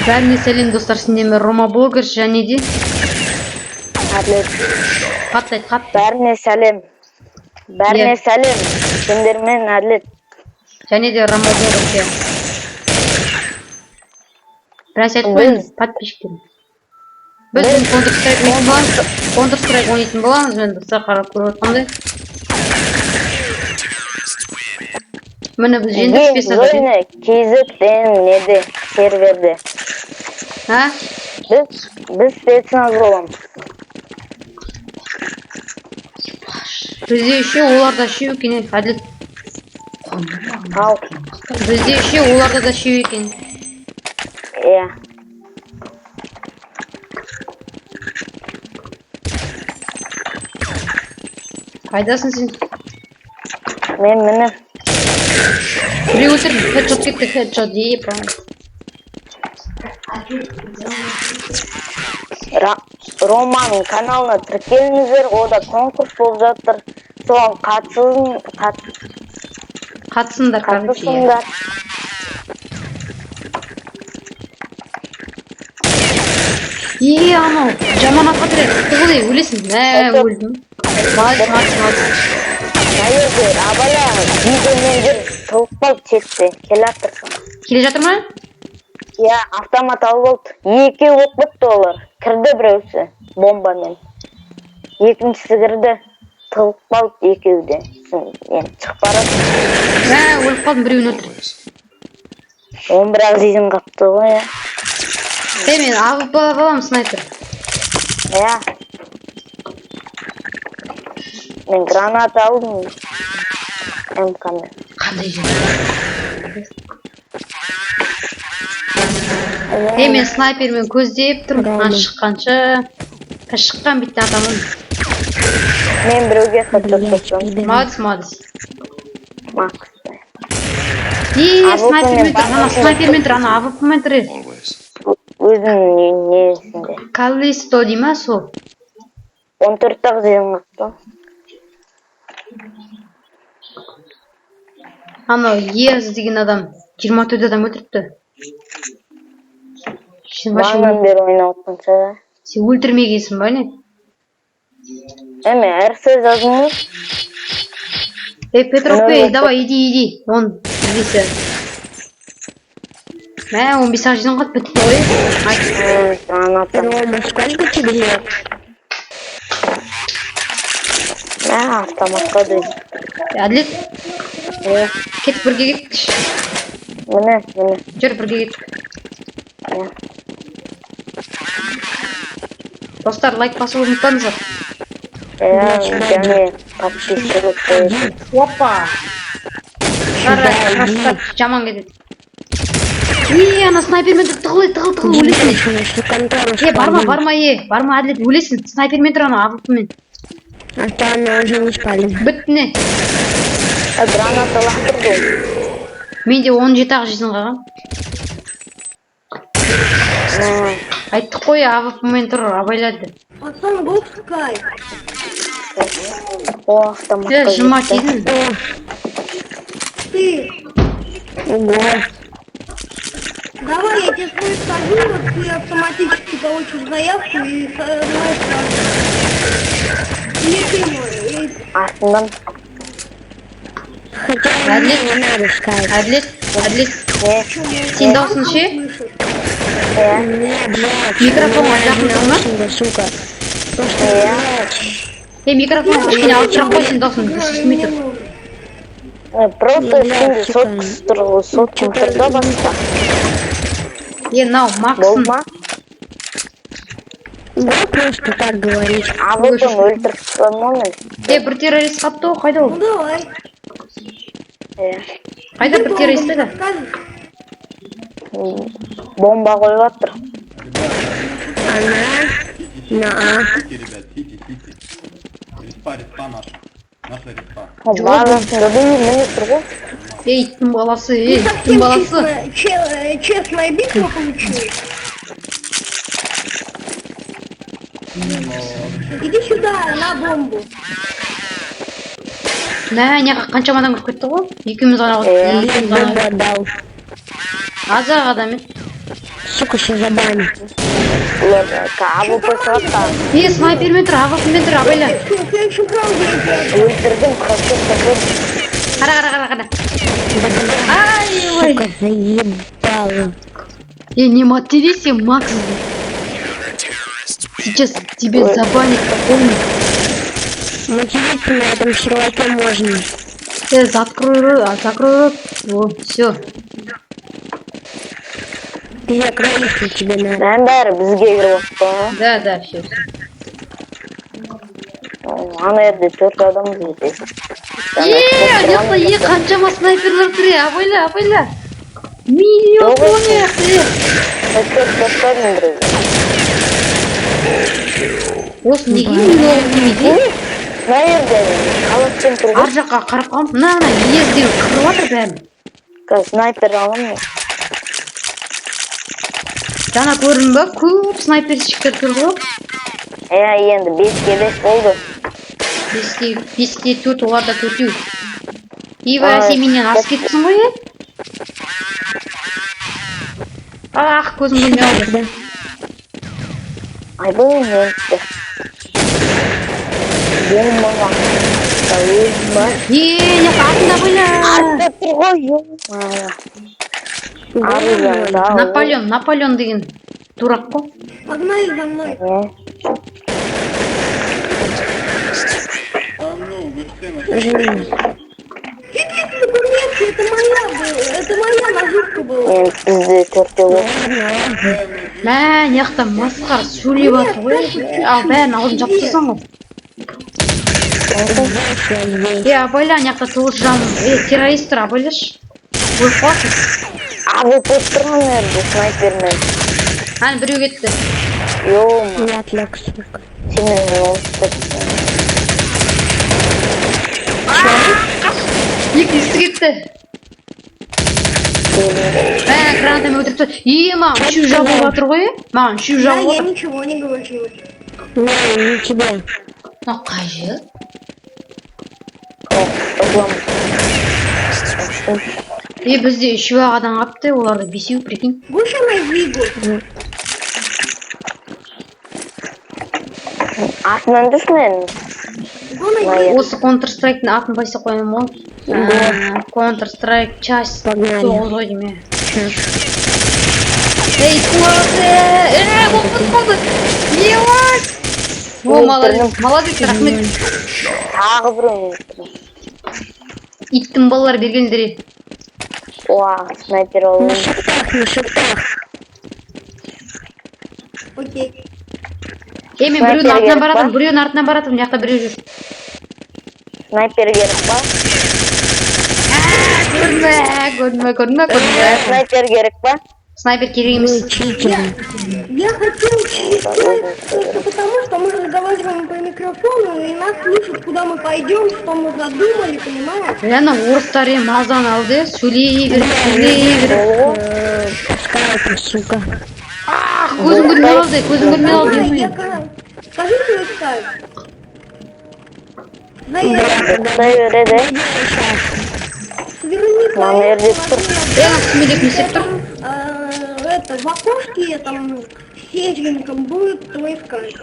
Барине салем достар, сендермен Рома блогер жане де. Қатты айт, қатты. Барине салем. Барине салем. Сендермен әділет. Жане де Рома блогер. Біраз айтып қойыңыз, подписчиктер. Біз Counter-Strike ойнайтын боламыз, мен достар қарап көріп отқандай. Міне біз жеңдік 5 сағат. Ойны KZ-ден неде серверде. Ha? Biz спецназ боламыз. Бізде еще оларда шеу екен, әділет. Ал. Бізде еще оларда да шеу екен. Иә. Қайдасың сен? Мен міне. Біреу өлтірді, хедшот кетті, хедшот дейіп. Романың каналына тіркеліңіздер, ода конкурс болып жатыр. Соған Қатысыңдар, қатысыңдар. Анау, жаман атқа тірек, тұғылай, өлесің. Өлдім. Мадыс. Найырдер, абая, видеомен жүр, тұлықпал четті, келе атырсың. Келе жатыр ма? Я, автомат алып олды. Екі оқ бітті олар. Кірді біреусі, бомбамен. Екіншісі кірді, тұлықпал екеуде. Енді шығып барады. Өліп қалдым, біреуін өлтір. Он бірақ зейін қапты ғой, я. Мен ағып балам снайпер. Я. Мен гранат алдым. МК-мен. Қандай жер? Мен снайпермен көздеп тұрмын, шыққанша. Шыққан бітті адамын. Мен біреуге хедшот қосам. Мадыс. Макс. Снайпермен тұр, ана АВП-мен тұр. Өзінің несінде. Каллисто дей ма сол? 14-ақ зейін қапты. Анау Ез деген адам 24 адам өлтіріпті. Бағынан бері ойнауыттынша да. Сен өлтірмегейсің ба, не? Әме, әрсі жазыңыз. Петров, давай, иди. Он здесь. 15 жинын қат бітті ғой. Рома, сколько тебе лет? Автоматқа дейін. Әділет? Кетіп бірге кеттіш. Міне. Жүр бірге кеттік. Достар, лайк басып ұмытпаңыздар. Және подписчик қойып. Опа! Қараштар, жаман кетеді. Ана снайпермен тұғыл, өлесің. Барма, әділет, өлесің. Снайпермен тұр ана, ағылпымен. Ата-ана уже не спали. Біттіне. Граната лақтырды. Менде 17-ақ жизнь қалған. Айттық қой, АВП-мен тұр, абайлады. Пацан, бұл скай. О, автоматқа. Жыма тейдің. Ты. Ого. Давай я тебе свой скажу, вот ты автоматически получишь заявку и не ты мой. Артынан. Хотя не надо сказать. Әділет. Сен даусын ше? Микрофонға жақын тұрма? Сука. Микрофонға кішкене алып сұрақ қой, сен даусын естімей тұр. Просто сенде соткын тұрда баста. Нау, Максын. Болма? Да, просто так говорить. А вот он өлтіріп тұрмын. Бір террорист қапты ғой, қайда ол? Ну давай. Қайда бір террорист еді? Бомба қойып атыр. Базасында да мені тұр ғой. Иттің баласы. Честная битва получилась. Иди сюда, на бомбу. Қаншама адам көріп кетті ғой? Екеуміз ғана Бомба дау. Аз-ақ адам еді. Сука, сейчас забанит. Кабы посылатта. Снайпермен тұр, ағылшынмен тұр, абайла. Следующий раунд я Өлтірдім, Қара. Ай, ой. Сука, заебала. Не матерись, Макс. Сейчас тебе забанят, помни. Материться на этом серваке можно. Закрой рот. Вот, все. Ты закрылся тебе надо. Бәрі бізге кіріп отты. Да, все. Ана ерде 4 адам бізге. Қаншама снайперлер тұр, абайла. Миллион тонна. Осы неге миллион демейді? Мына ерде қалаппен тұрған. Ар жаққа қарап қалып, мына езден қырып жатыр бәрін. Қазір снайпер аламын. Жаңа көрдің ба? Көп снайперщиктер тұр ғой. Енді 5-ке 5 болды. 5-ке 4, оларда 4-еу. Ива, сен менен асып кетіпсің ғой, көзім көрмей алды. Айбай меншті. Бомбаға. Артында бойла. Артында тұр ғой. Наполеон деген дурак қой. Погнали за мной. Это моя наживка была. Мен бізде 4-те болды. Не жақта масқар сөйлеп жатыр ғой. Ал бәрін аузын жауып тұрсың ғой. Абайла, жақта 9 жан террористтер, абайлаш. Өліп қаласың. Өліп отырған ерде снайпермен. Біреу кетті. Йома. Я отвлек, сука. Сенен олыстыр. Екіншісі кетті. Гранатамен өтіріп тұр. Маған үшеу жабылып жатыр ғой, маған үшеу Да, жабылып я жатыр. ничего не говорила. Не тебя. Қажы? Бізде үшеу адам қапты, оларды 5-еу, прикинь. Больше на двигу. Артынан düşmeyin. Осы Counter-Strike'ın атын байса қоймам ол. Counter-Strike часть 9 ғой деме. Эй, болды. Ебать! О, молодец, рахмет. Тағы бір Иттің балалар бергендері. Уа, снайпер олын. На шифтах. Окей. Мен біреудің артынан баратым, жақта біреу жүр. Снайпер керек па? Көрінме. Снайпер керек па? Снайпер керек емес. Я хотел это потому, что мы разговариваем по микрофону, и нас слышат, куда мы пойдем, что мы задумали, понимаешь? Яна орыстар мазан алды, сөйлей бер. Скайпер, сука. Көзім көрмей алды. Скажи свой скайп. Құдай өреді. Сверни Номер деп тұр. Сүмелек несеп тұр. Это в окошке там сереньком будет твой скайп.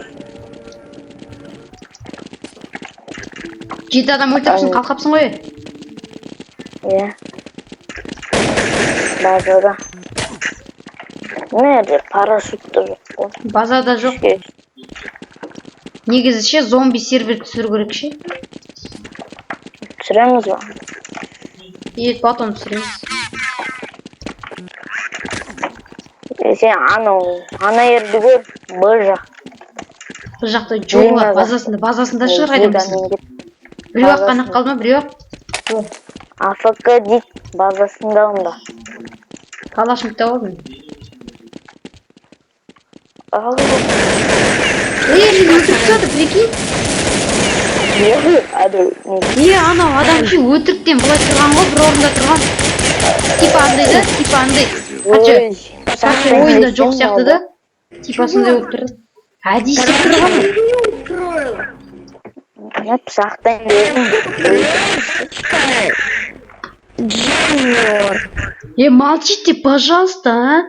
7 адам өлтіріпсің, қалқапсың ғой. Иә. Базада. Nerede? Парашютті жоқ қой. Базада жоқ. Негізі ше, зомби сервер түсіру керек ше. Түсіреміз ба? Потом түсіреміз. Сен ана ерді көр, бұл жақ. Бұл жақта жоғыла, базасында шығыр қайда. Біреу ақ қана қалды ма, біреу ақ? АФК дейт, базасында онда. Калашникті алдым. Мен өтірік жатыр, прикинь. Анау адам ше өтіріктен былай тұрған ғой, бір орында тұрған. Типа андай. Қанша ойында жоқ сияқты да. Типа сондай болып тұрды. Әдейі тұрған. Пышақтан келдім. Джуниор. Молчите, пожалуйста, а?